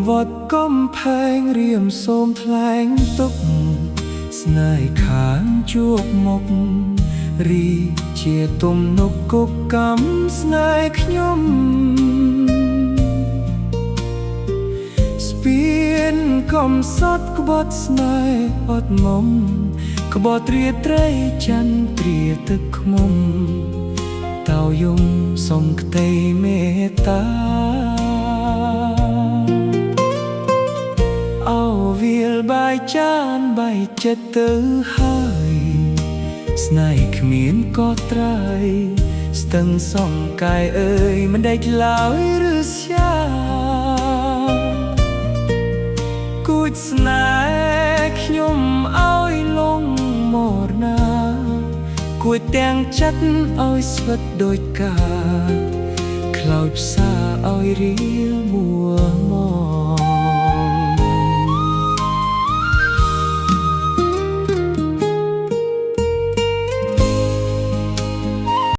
វត្តកំផែងរៀមសូមថ្លែងទុកស្នេហ៍ខាងជួបមុខរីជាទំនុកគុកកម្មស្នេហ៍ខ្ញុំស្ពានកំសត់ក្បត់ស្នេហ៍អត់មុំក្បត់រាត្រីចន្ទទ្រាទឹកខ្មុំតោយំសុំក្តីមេត្តាអោវាលបាយចានបាយចិត្តទៅហើយស្នេហ៍គ្មានក៏ត្រើយស្ទឹងសងកាយអើយមិនដេចឡើយឬស្យាគួចស្នេហ៍ខ្ញុំឲ្យលងមរណាគួចទាំងចិត្តឲ្យស្វិតដូចកាខ្លោចផ្សាឲ្យរៀលមួ